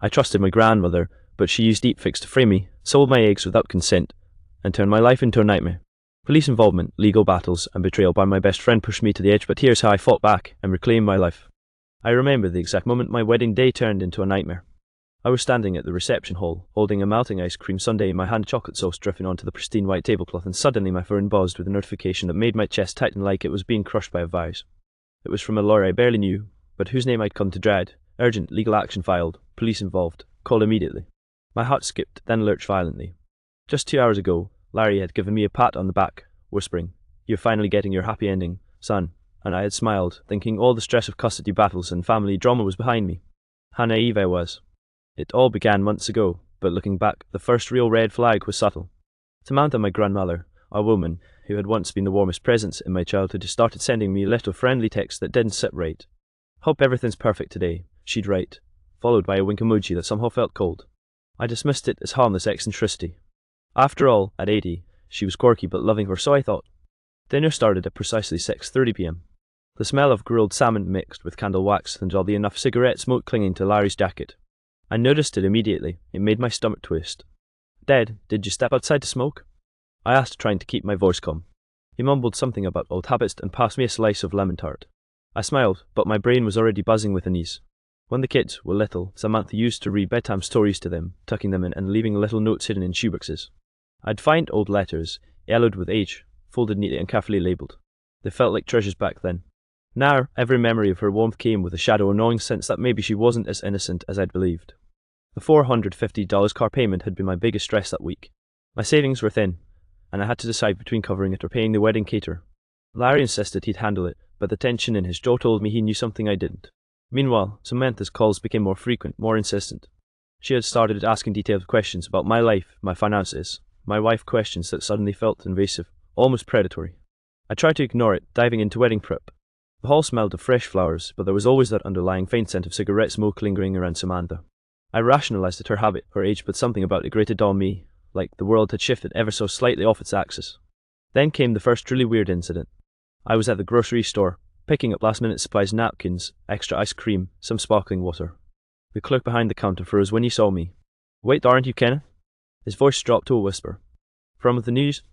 I trusted my grandmother, but she used deepfakes to frame me, sold my eggs without consent, and turned my life into a nightmare. Police involvement, legal battles, and betrayal by my best friend pushed me to the edge, but here's how I fought back and reclaimed my life. I remember the exact moment my wedding day turned into a nightmare. I was standing at the reception hall, holding a melting ice cream sundae in my hand, chocolate sauce dripping onto the pristine white tablecloth, and suddenly my phone buzzed with a notification that made my chest tighten like it was being crushed by a virus. It was from a lawyer I barely knew, but whose name I'd come to dread. Urgent, legal action filed, police involved, call immediately. My heart skipped, then lurched violently. Just 2 hours ago, Larry had given me a pat on the back, whispering, "You're finally getting your happy ending, son," and I had smiled, thinking all the stress of custody battles and family drama was behind me. How naive I was. It all began months ago, but looking back, the first real red flag was subtle. Samantha, my grandmother, a woman who had once been the warmest presence in my childhood, started sending me little friendly texts that didn't sit right. "Hope everything's perfect today," she'd write, followed by a wink emoji that somehow felt cold. I dismissed it as harmless eccentricity. After all, at 80, she was quirky but loving, or so I thought. Dinner started at precisely 6:30 p.m. The smell of grilled salmon mixed with candle wax and oddly enough cigarette smoke clinging to Larry's jacket. I noticed it immediately. It made my stomach twist. "Dad, did you step outside to smoke?" I asked, trying to keep my voice calm. He mumbled something about old habits and passed me a slice of lemon tart. I smiled, but my brain was already buzzing with unease. When the kids were little, Samantha used to read bedtime stories to them, tucking them in and leaving little notes hidden in shoeboxes. I'd find old letters, yellowed with age, folded neatly and carefully labelled. They felt like treasures back then. Now, every memory of her warmth came with a shadow, a gnawing sense that maybe she wasn't as innocent as I'd believed. The $450 car payment had been my biggest stress that week. My savings were thin, and I had to decide between covering it or paying the wedding caterer. Larry insisted he'd handle it, but the tension in his jaw told me he knew something I didn't. Meanwhile, Samantha's calls became more frequent, more insistent. She had started asking detailed questions about my life, my finances, my wife, questions that suddenly felt invasive, almost predatory. I tried to ignore it, diving into wedding prep. The hall smelled of fresh flowers, but there was always that underlying faint scent of cigarette smoke lingering around Samantha. I rationalized it, her habit, her age, but something about it grated on me, like the world had shifted ever so slightly off its axis. Then came the first truly weird incident. I was at the grocery store, picking up last-minute supplies, napkins, extra ice cream, some sparkling water. The clerk behind the counter froze when he saw me. "Wait, aren't you, Kenneth?" His voice dropped to a whisper. "From the news?"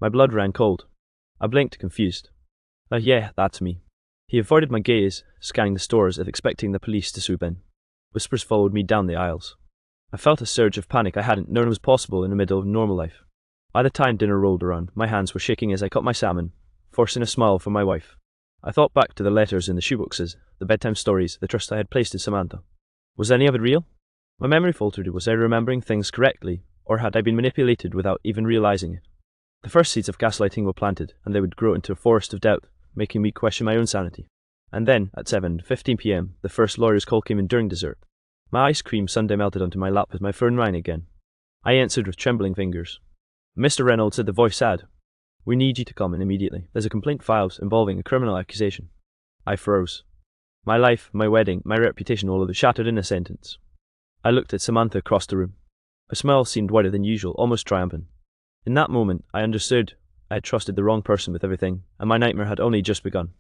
My blood ran cold. I blinked, confused. Yeah, that's me." He avoided my gaze, scanning the store as if expecting the police to swoop in. Whispers followed me down the aisles. I felt a surge of panic I hadn't known was possible in the middle of normal life. By the time dinner rolled around, my hands were shaking as I cut my salmon, forcing a smile for my wife. I thought back to the letters in the shoeboxes, the bedtime stories, the trust I had placed in Samantha. Was any of it real? My memory faltered. Was I remembering things correctly, or had I been manipulated without even realizing it? The first seeds of gaslighting were planted, and they would grow into a forest of doubt, making me question my own sanity. And then, at 7:15 p.m., the first lawyer's call came in during dessert. My ice cream sundae melted onto my lap as my phone rang again. I answered with trembling fingers. "Mr. Reynolds," said the voice, sad. "We need you to come in immediately. There's a complaint filed involving a criminal accusation." I froze. My life, my wedding, my reputation, all of it shattered in a sentence. I looked at Samantha across the room. Her smile seemed wider than usual, almost triumphant. In that moment, I understood I had trusted the wrong person with everything, and my nightmare had only just begun.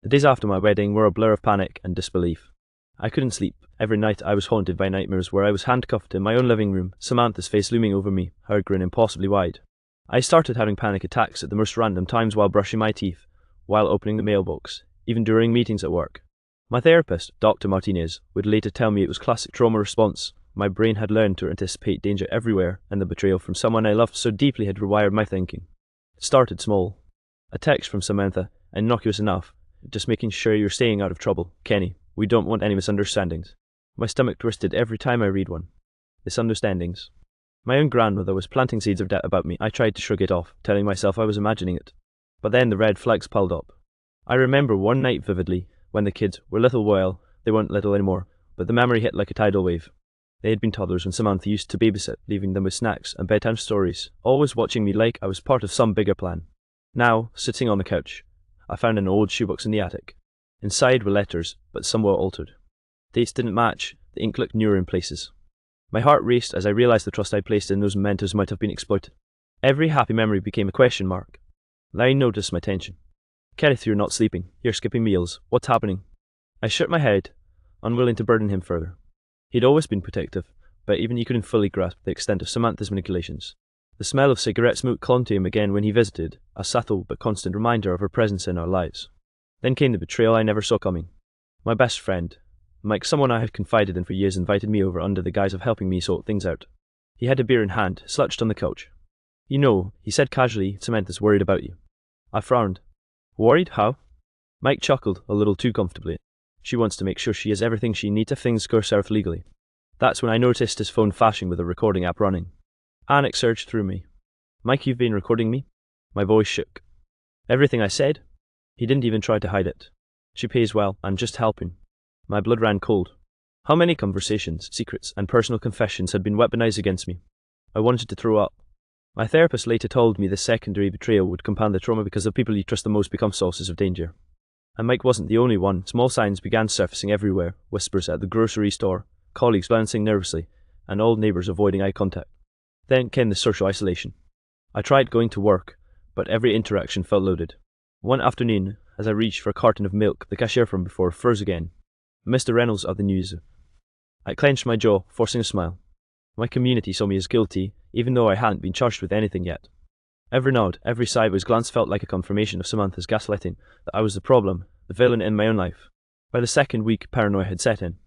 The days after my wedding were a blur of panic and disbelief. I couldn't sleep. Every night I was haunted by nightmares where I was handcuffed in my own living room, Samantha's face looming over me, her grin impossibly wide. I started having panic attacks at the most random times, while brushing my teeth, while opening the mailbox, even during meetings at work. My therapist, Dr. Martinez, would later tell me it was classic trauma response. My brain had learned to anticipate danger everywhere, and the betrayal from someone I loved so deeply had rewired my thinking. It started small. A text from Samantha, innocuous enough, just making sure you're staying out of trouble, Kenny. We don't want any misunderstandings. My stomach twisted every time I read one. Misunderstandings. My own grandmother was planting seeds of doubt about me. I tried to shrug it off, telling myself I was imagining it. But then the red flags piled up. I remember one night vividly, when the kids were little. Well, they weren't little anymore, but the memory hit like a tidal wave. They had been toddlers when Samantha used to babysit, leaving them with snacks and bedtime stories, always watching me like I was part of some bigger plan. Now, sitting on the couch, I found an old shoebox in the attic. Inside were letters, but some were altered. Dates didn't match, the ink looked newer in places. My heart raced as I realized the trust I placed in those mementos might have been exploited. Every happy memory became a question mark. Larry noticed my tension. "Kenneth, you're not sleeping. You're skipping meals. What's happening?" I shook my head, unwilling to burden him further. He'd always been protective, but even he couldn't fully grasp the extent of Samantha's manipulations. The smell of cigarette smoke clung to him again when he visited, a subtle but constant reminder of her presence in our lives. Then came the betrayal I never saw coming. My best friend, Mike, someone I had confided in for years, invited me over under the guise of helping me sort things out. He had a beer in hand, slouched on the couch. "You know," he said casually, "Samantha's worried about you." I frowned. "Worried? How?" Mike chuckled, a little too comfortably. "She wants to make sure she has everything she needs if things go south legally." That's when I noticed his phone flashing with a recording app running. Panic surged through me. "Mike, you've been recording me?" My voice shook. "Everything I said?" He didn't even try to hide it. "She pays well, I'm just helping." My blood ran cold. How many conversations, secrets, and personal confessions had been weaponized against me? I wanted to throw up. My therapist later told me this secondary betrayal would compound the trauma because the people you trust the most become sources of danger. And Mike wasn't the only one. Small signs began surfacing everywhere, whispers at the grocery store, colleagues glancing nervously, and old neighbors avoiding eye contact. Then came the social isolation. I tried going to work, but every interaction felt loaded. One afternoon, as I reached for a carton of milk, the cashier from before froze again. "Mr. Reynolds of the news." I clenched my jaw, forcing a smile. My community saw me as guilty, even though I hadn't been charged with anything yet. Every nod, every sideways glance felt like a confirmation of Samantha's gaslighting, that I was the problem, the villain in my own life. By the second week, paranoia had set in.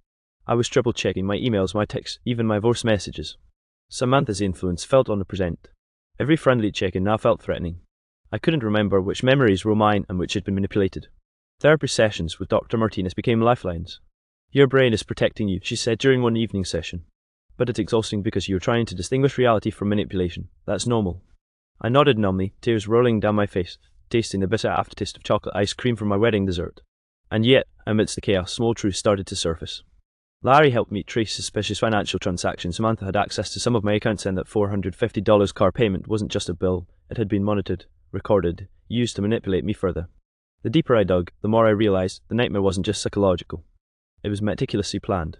I was triple-checking my emails, my texts, even my voice messages. Samantha's influence felt omnipresent. Every friendly check-in now felt threatening. I couldn't remember which memories were mine and which had been manipulated. Therapy sessions with Dr. Martinez became lifelines. "Your brain is protecting you," she said during one evening session. "But it's exhausting because you're trying to distinguish reality from manipulation. That's normal." I nodded numbly, tears rolling down my face, tasting the bitter aftertaste of chocolate ice cream from my wedding dessert. And yet, amidst the chaos, small truths started to surface. Larry helped me trace suspicious financial transactions. Samantha had access to some of my accounts, and that $450 car payment wasn't just a bill. It had been monitored, recorded, used to manipulate me further. The deeper I dug, the more I realized the nightmare wasn't just psychological. It was meticulously planned.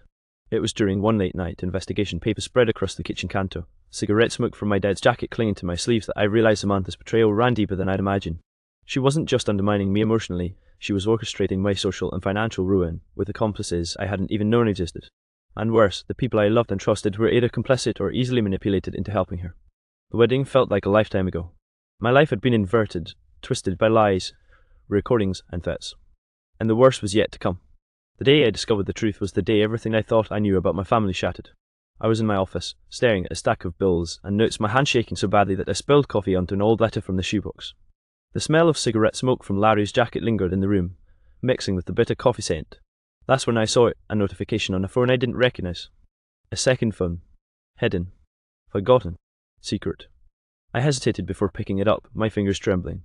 It was during one late night investigation, paper spread across the kitchen counter, cigarette smoke from my dad's jacket clinging to my sleeves, that I realized Samantha's betrayal ran deeper than I'd imagined. She wasn't just undermining me emotionally, she was orchestrating my social and financial ruin with accomplices I hadn't even known existed. And worse, the people I loved and trusted were either complicit or easily manipulated into helping her. The wedding felt like a lifetime ago. My life had been inverted, twisted by lies, recordings, and threats. And the worst was yet to come. The day I discovered the truth was the day everything I thought I knew about my family shattered. I was in my office, staring at a stack of bills and notes, my hand shaking so badly that I spilled coffee onto an old letter from the shoebox. The smell of cigarette smoke from Larry's jacket lingered in the room, mixing with the bitter coffee scent. That's when I saw it, a notification on a phone I didn't recognize. A second phone. Hidden. Forgotten. Secret. I hesitated before picking it up, my fingers trembling.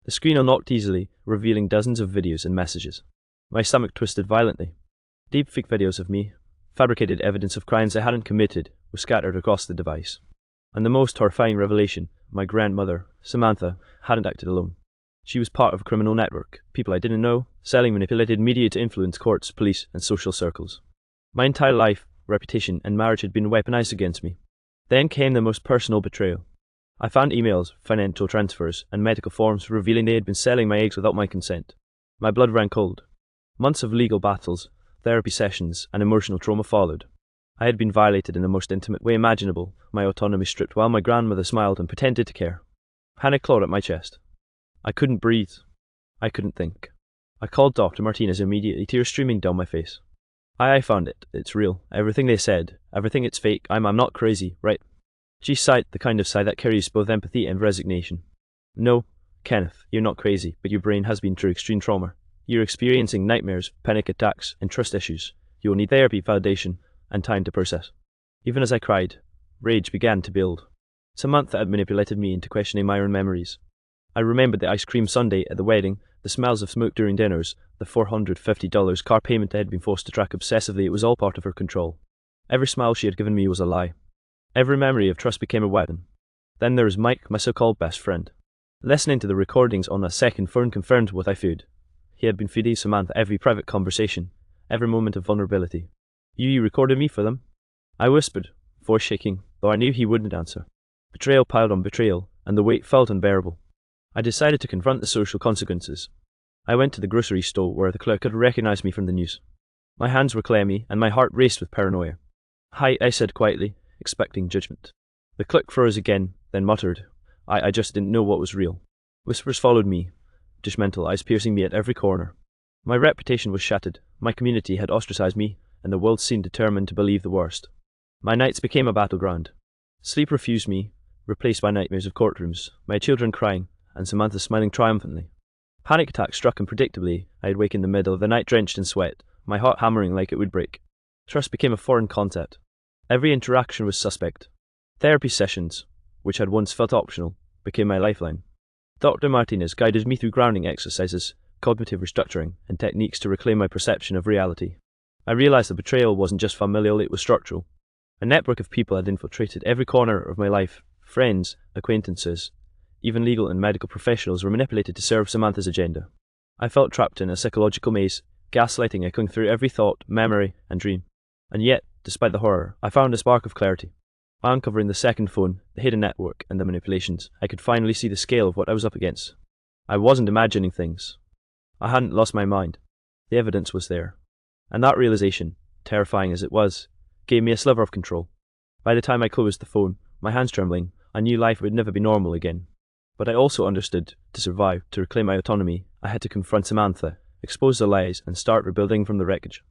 The screen unlocked easily, revealing dozens of videos and messages. My stomach twisted violently. Deepfake videos of me, fabricated evidence of crimes I hadn't committed, were scattered across the device. And the most horrifying revelation, my grandmother, Samantha, hadn't acted alone. She was part of a criminal network, people I didn't know, selling manipulated media to influence courts, police, and social circles. My entire life, reputation, and marriage had been weaponized against me. Then came the most personal betrayal. I found emails, financial transfers, and medical forms revealing they had been selling my eggs without my consent. My blood ran cold. Months of legal battles, therapy sessions, and emotional trauma followed. I had been violated in the most intimate way imaginable, my autonomy stripped while my grandmother smiled and pretended to care. Panic clawed at my chest. I couldn't breathe. I couldn't think. I called Dr. Martinez immediately, tears streaming down my face. I found it. It's real. Everything they said. Everything, it's fake. I'm not crazy, right? She sighed, the kind of sigh that carries both empathy and resignation. "No, Kenneth, you're not crazy, but your brain has been through extreme trauma. You're experiencing nightmares, panic attacks, and trust issues. You'll need therapy, validation, and time to process." Even as I cried, rage began to build. Samantha had manipulated me into questioning my own memories. I remembered the ice cream sundae at the wedding, the smells of smoke during dinners, the $450 car payment I had been forced to track obsessively. It was all part of her control. Every smile she had given me was a lie. Every memory of trust became a weapon. Then there was Mike, my so-called best friend. Listening to the recordings on a second phone confirmed what I feared. He had been feeding Samantha every private conversation, every moment of vulnerability. "You recorded me for them?" I whispered, voice shaking, though I knew he wouldn't answer. Betrayal piled on betrayal, and the weight felt unbearable. I decided to confront the social consequences. I went to the grocery store where the clerk had recognized me from the news. My hands were clammy, and my heart raced with paranoia. Hi, I said quietly, expecting judgment. The clerk froze again, then muttered, I just didn't know what was real. Whispers followed me, judgmental eyes piercing me at every corner. My reputation was shattered, my community had ostracized me, and the world seemed determined to believe the worst. My nights became a battleground. Sleep refused me, replaced by nightmares of courtrooms, my children crying, and Samantha smiling triumphantly. Panic attacks struck unpredictably. I had waked in the middle of the night drenched in sweat, my heart hammering like it would break. Trust became a foreign concept. Every interaction was suspect. Therapy sessions, which had once felt optional, became my lifeline. Dr. Martinez guided me through grounding exercises, cognitive restructuring, and techniques to reclaim my perception of reality. I realized the betrayal wasn't just familial, it was structural. A network of people had infiltrated every corner of my life. Friends, acquaintances, even legal and medical professionals were manipulated to serve Samantha's agenda. I felt trapped in a psychological maze, gaslighting echoing through every thought, memory, and dream. And yet, despite the horror, I found a spark of clarity. By uncovering the second phone, the hidden network, and the manipulations, I could finally see the scale of what I was up against. I wasn't imagining things. I hadn't lost my mind. The evidence was there. And that realization, terrifying as it was, gave me a sliver of control. By the time I closed the phone, my hands trembling, I knew life would never be normal again. But I also understood, to survive, to reclaim my autonomy, I had to confront Samantha, expose the lies, and start rebuilding from the wreckage.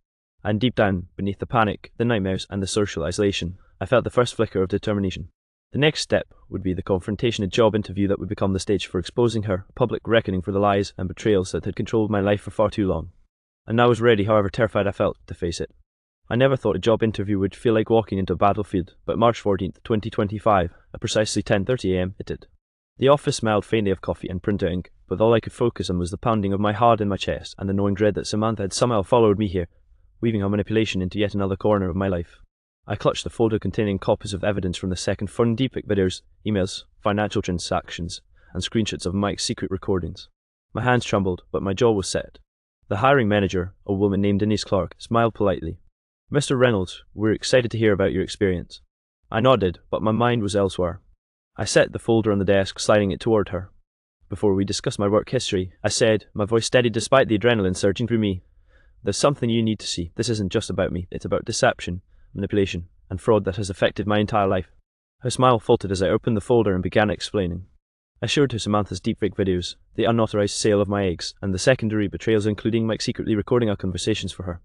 And deep down, beneath the panic, the nightmares, and the social isolation, I felt the first flicker of determination. The next step would be the confrontation, a job interview that would become the stage for exposing her, a public reckoning for the lies and betrayals that had controlled my life for far too long. And I was ready, however terrified I felt, to face it. I never thought a job interview would feel like walking into a battlefield, but March 14th, 2025, at precisely 10:30 a.m, it did. The office smelled faintly of coffee and printer ink, but all I could focus on was the pounding of my heart in my chest and the knowing dread that Samantha had somehow followed me here, weaving her manipulation into yet another corner of my life. I clutched the folder containing copies of evidence from the second phone, deepfake videos, emails, financial transactions, and screenshots of Mike's secret recordings. My hands trembled, but my jaw was set. The hiring manager, a woman named Denise Clark, smiled politely. Mr. Reynolds, we're excited to hear about your experience. I nodded, but my mind was elsewhere. I set the folder on the desk, sliding it toward her. Before we discussed my work history, I said, my voice steady despite the adrenaline surging through me. There's something you need to see. This isn't just about me. It's about deception, manipulation, and fraud that has affected my entire life. Her smile faltered as I opened the folder and began explaining. I showed her Samantha's deepfake videos, the unauthorized sale of my eggs, and the secondary betrayals, including Mike secretly recording our conversations for her.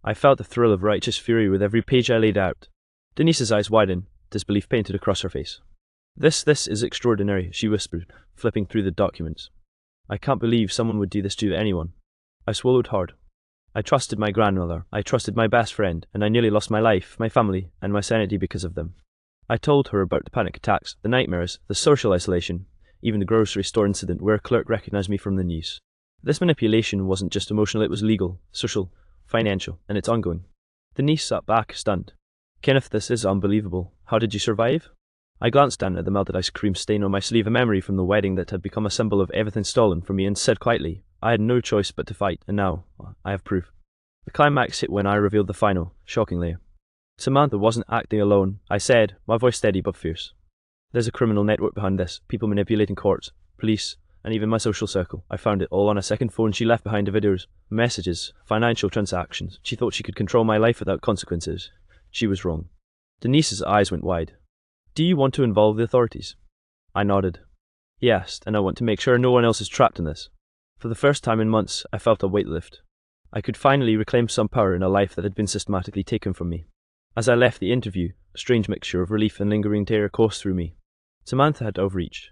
I felt a thrill of righteous fury with every page I laid out. Denise's eyes widened, disbelief painted across her face. This is extraordinary, she whispered, flipping through the documents. I can't believe someone would do this to anyone. I swallowed hard. I trusted my grandmother, I trusted my best friend, and I nearly lost my life, my family, and my sanity because of them. I told her about the panic attacks, the nightmares, the social isolation, even the grocery store incident where a clerk recognized me from the news. This manipulation wasn't just emotional, it was legal, social, financial, and it's ongoing. Denise sat back, stunned. Kenneth, this is unbelievable. How did you survive? I glanced down at the melted ice cream stain on my sleeve, a memory from the wedding that had become a symbol of everything stolen from me, and said quietly, I had no choice but to fight, and now, I have proof. The climax hit when I revealed the final, shocking layer. Samantha wasn't acting alone, I said, my voice steady but fierce. There's a criminal network behind this, people manipulating courts, police, and even my social circle. I found it all on a second phone she left behind, the videos, messages, financial transactions. She thought she could control my life without consequences. She was wrong. Denise's eyes went wide. Do you want to involve the authorities? I nodded. He asked, and I want to make sure no one else is trapped in this. For the first time in months, I felt a weight lift. I could finally reclaim some power in a life that had been systematically taken from me. As I left the interview, a strange mixture of relief and lingering terror coursed through me. Samantha had overreached.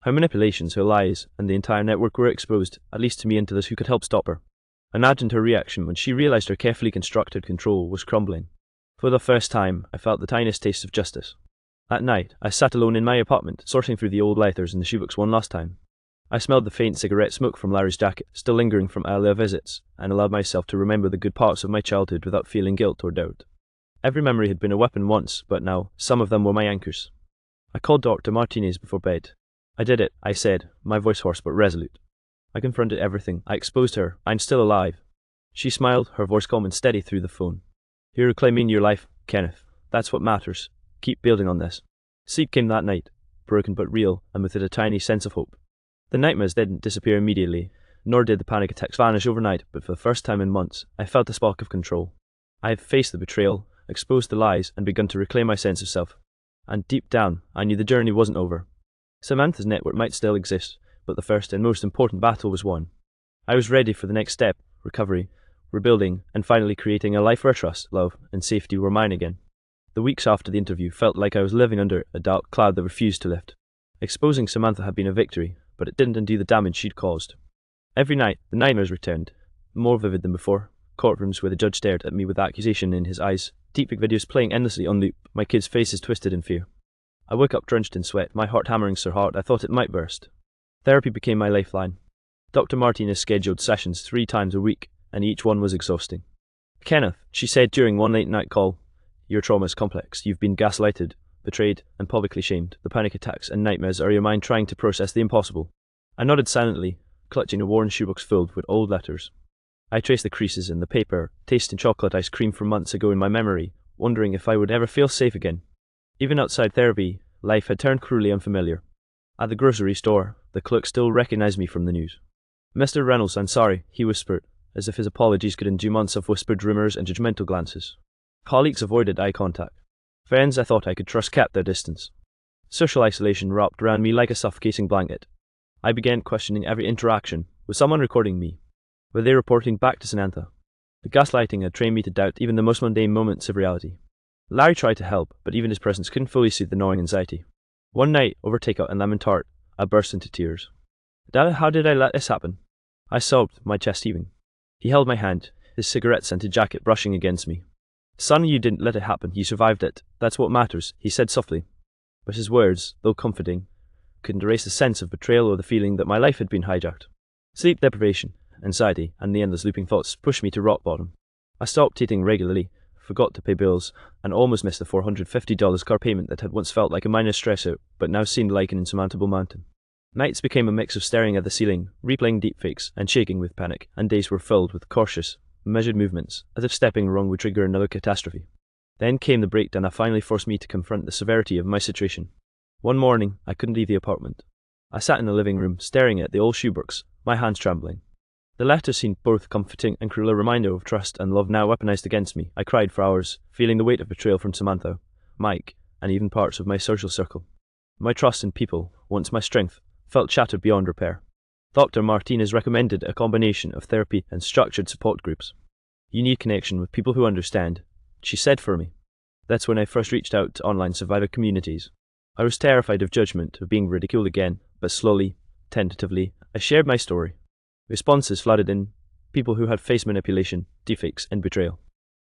Her manipulations, her lies, and the entire network were exposed, at least to me and to those who could help stop her. I imagined her reaction when she realized her carefully constructed control was crumbling. For the first time, I felt the tiniest taste of justice. At night, I sat alone in my apartment, sorting through the old letters and the shoebooks one last time. I smelled the faint cigarette smoke from Larry's jacket, still lingering from earlier visits, and allowed myself to remember the good parts of my childhood without feeling guilt or doubt. Every memory had been a weapon once, but now, some of them were my anchors. I called Dr. Martinez before bed. I did it, I said, my voice hoarse but resolute. I confronted everything. I exposed her. I'm still alive. She smiled, her voice calm and steady through the phone. You're reclaiming your life, Kenneth. That's what matters. Keep building on this. Sleep came that night, broken but real, and with it a tiny sense of hope. The nightmares didn't disappear immediately, nor did the panic attacks vanish overnight, but for the first time in months, I felt a spark of control. I had faced the betrayal, exposed the lies, and begun to reclaim my sense of self. And deep down, I knew the journey wasn't over. Samantha's network might still exist, but the first and most important battle was won. I was ready for the next step: recovery, rebuilding, and finally creating a life where trust, love, and safety were mine again. The weeks after the interview felt like I was living under a dark cloud that refused to lift. Exposing Samantha had been a victory, but it didn't undo the damage she'd caused. Every night, the nightmares returned, more vivid than before. Courtrooms where the judge stared at me with accusation in his eyes, deepfake videos playing endlessly on loop, my kids' faces twisted in fear. I woke up drenched in sweat, my heart hammering so hard I thought it might burst. Therapy became my lifeline. Dr. Martinez scheduled sessions 3 times a week, and each one was exhausting. "Kenneth," she said during one late-night call, "your trauma is complex. You've been gaslighted, betrayed, and publicly shamed. The panic attacks and nightmares are your mind trying to process the impossible." I nodded silently, clutching a worn shoebox filled with old letters. I traced the creases in the paper, tasting chocolate ice cream from months ago in my memory, wondering if I would ever feel safe again. Even outside therapy, life had turned cruelly unfamiliar. At the grocery store, the clerk still recognized me from the news. "Mr. Reynolds, I'm sorry," he whispered, as if his apologies could undo months of whispered rumors and judgmental glances. Colleagues avoided eye contact. Friends I thought I could trust kept their distance. Social isolation wrapped around me like a suffocating blanket. I began questioning every interaction. Was someone recording me? Were they reporting back to Samantha? The gaslighting had trained me to doubt even the most mundane moments of reality. Larry tried to help, but even his presence couldn't fully soothe the gnawing anxiety. One night, over takeout and lemon tart, I burst into tears. "Dad, how did I let this happen?" I sobbed, my chest heaving. He held my hand, his cigarette-scented jacket brushing against me. "Son, you didn't let it happen, you survived it. That's what matters," he said softly. But his words, though comforting, couldn't erase the sense of betrayal or the feeling that my life had been hijacked. Sleep deprivation, anxiety, and the endless looping thoughts pushed me to rock bottom. I stopped eating regularly, forgot to pay bills, and almost missed the $450 car payment that had once felt like a minor stressor, but now seemed like an insurmountable mountain. Nights became a mix of staring at the ceiling, replaying deepfakes, and shaking with panic, and days were filled with cautious, measured movements, as if stepping wrong would trigger another catastrophe. Then came the breakdown that finally forced me to confront the severity of my situation. One morning, I couldn't leave the apartment. I sat in the living room, staring at the old shoebox, my hands trembling. The letter seemed both comforting and cruel, a reminder of trust and love now weaponized against me. I cried for hours, feeling the weight of betrayal from Samantha, Mike, and even parts of my social circle. My trust in people, once my strength, felt shattered beyond repair. Dr. Martinez recommended a combination of therapy and structured support groups. "You need connection with people who understand," she said for me. That's when I first reached out to online survivor communities. I was terrified of judgment, of being ridiculed again, but slowly, tentatively, I shared my story. Responses flooded in, people who had faced manipulation, deepfakes, and betrayal.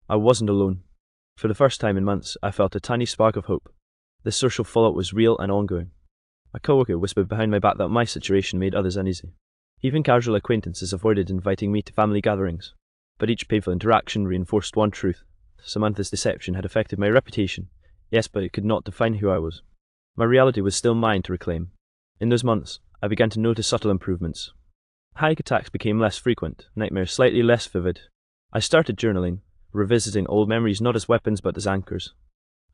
I wasn't alone. For the first time in months, I felt a tiny spark of hope. The social fallout was real and ongoing. A coworker whispered behind my back that my situation made others uneasy. Even casual acquaintances avoided inviting me to family gatherings. But each painful interaction reinforced one truth: Samantha's deception had affected my reputation. Yes, but it could not define who I was. My reality was still mine to reclaim. In those months, I began to notice subtle improvements. Panic attacks became less frequent, nightmares slightly less vivid. I started journaling, revisiting old memories not as weapons but as anchors.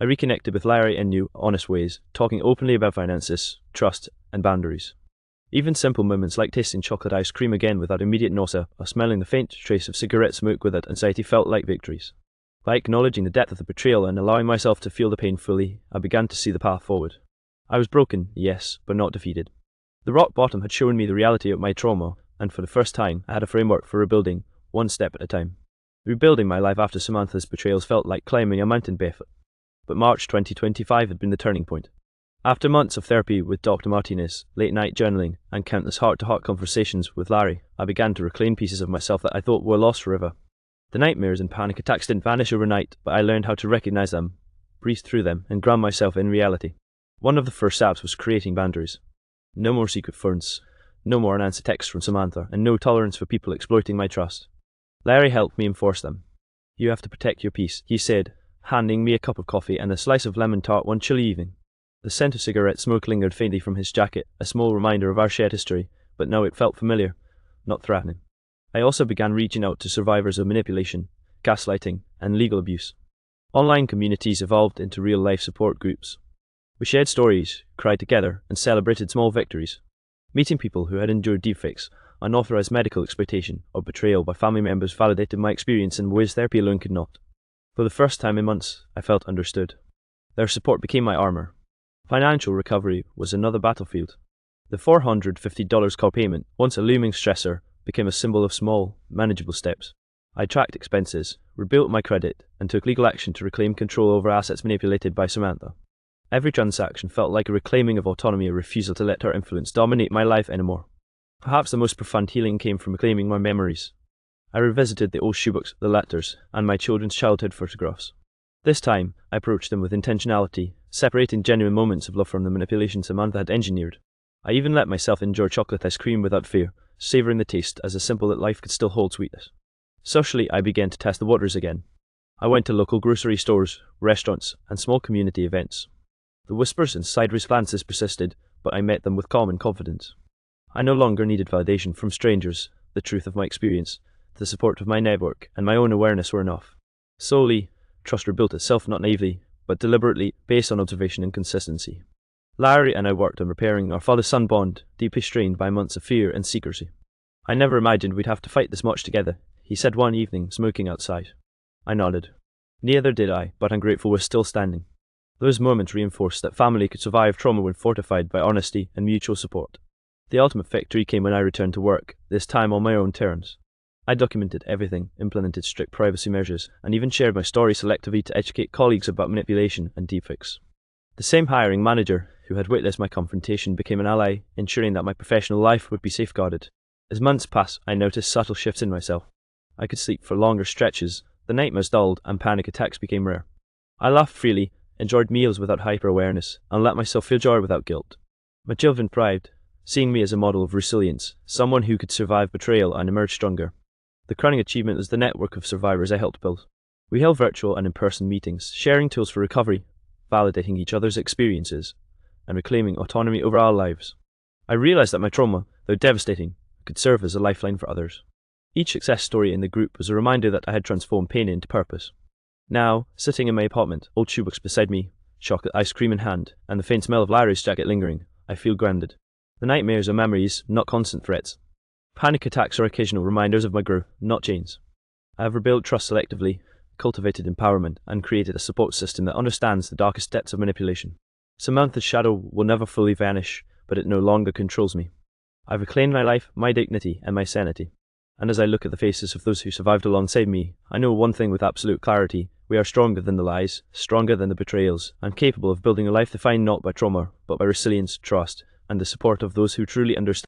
I reconnected with Larry in new, honest ways, talking openly about finances, trust, and boundaries. Even simple moments like tasting chocolate ice cream again without immediate nausea, or smelling the faint trace of cigarette smoke without anxiety felt like victories. By acknowledging the depth of the betrayal and allowing myself to feel the pain fully, I began to see the path forward. I was broken, yes, but not defeated. The rock bottom had shown me the reality of my trauma, and for the first time, I had a framework for rebuilding, one step at a time. Rebuilding my life after Samantha's betrayals felt like climbing a mountain barefoot. But March 2025 had been the turning point. After months of therapy with Dr. Martinez, late-night journaling, and countless heart-to-heart conversations with Larry, I began to reclaim pieces of myself that I thought were lost forever. The nightmares and panic attacks didn't vanish overnight, but I learned how to recognize them, breathe through them, and ground myself in reality. One of the first steps was creating boundaries. No more secret phones, no more unanswered texts from Samantha, and no tolerance for people exploiting my trust. Larry helped me enforce them. "You have to protect your peace," he said, handing me a cup of coffee and a slice of lemon tart one chilly evening. The scent of cigarette smoke lingered faintly from his jacket, a small reminder of our shared history, but now it felt familiar, not threatening. I also began reaching out to survivors of manipulation, gaslighting, and legal abuse. Online communities evolved into real-life support groups. We shared stories, cried together, and celebrated small victories. Meeting people who had endured deepfakes, unauthorized medical exploitation, or betrayal by family members validated my experience in ways therapy alone could not. For the first time in months, I felt understood. Their support became my armor. Financial recovery was another battlefield. The $450 car payment, once a looming stressor, became a symbol of small, manageable steps. I tracked expenses, rebuilt my credit, and took legal action to reclaim control over assets manipulated by Samantha. Every transaction felt like a reclaiming of autonomy, a refusal to let her influence dominate my life anymore. Perhaps the most profound healing came from reclaiming my memories. I revisited the old shoebooks, the letters, and my children's childhood photographs. This time, I approached them with intentionality, separating genuine moments of love from the manipulation Samantha had engineered. I even let myself enjoy chocolate ice cream without fear, savouring the taste as a symbol that life could still hold sweetness. Socially, I began to test the waters again. I went to local grocery stores, restaurants, and small community events. The whispers and sideways glances persisted, but I met them with calm and confidence. I no longer needed validation from strangers. The truth of my experience, the support of my network, and my own awareness were enough. Slowly, trust rebuilt itself, not naively, but deliberately, based on observation and consistency. Larry and I worked on repairing our father-son bond, deeply strained by months of fear and secrecy. "I never imagined we'd have to fight this much together," he said one evening, smoking outside. I nodded. Neither did I, but I'm grateful we're still standing. Those moments reinforced that family could survive trauma when fortified by honesty and mutual support. The ultimate victory came when I returned to work, this time on my own terms. I documented everything, implemented strict privacy measures, and even shared my story selectively to educate colleagues about manipulation and deepfakes. The same hiring manager who had witnessed my confrontation became an ally, ensuring that my professional life would be safeguarded. As months passed, I noticed subtle shifts in myself. I could sleep for longer stretches, the nightmares dulled, and panic attacks became rare. I laughed freely, enjoyed meals without hyper-awareness, and let myself feel joy without guilt. My children thrived, seeing me as a model of resilience, someone who could survive betrayal and emerge stronger. The crowning achievement was the network of survivors I helped build. We held virtual and in-person meetings, sharing tools for recovery, validating each other's experiences, and reclaiming autonomy over our lives. I realized that my trauma, though devastating, could serve as a lifeline for others. Each success story in the group was a reminder that I had transformed pain into purpose. Now, sitting in my apartment, old shoebooks beside me, chocolate ice cream in hand, and the faint smell of Larry's jacket lingering, I feel grounded. The nightmares are memories, not constant threats. Panic attacks are occasional reminders of my growth, not chains. I have rebuilt trust selectively, cultivated empowerment, and created a support system that understands the darkest depths of manipulation. Samantha's shadow will never fully vanish, but it no longer controls me. I've reclaimed my life, my dignity, and my sanity. And as I look at the faces of those who survived alongside me, I know one thing with absolute clarity: we are stronger than the lies, stronger than the betrayals, and capable of building a life defined not by trauma, but by resilience, trust, and the support of those who truly understand.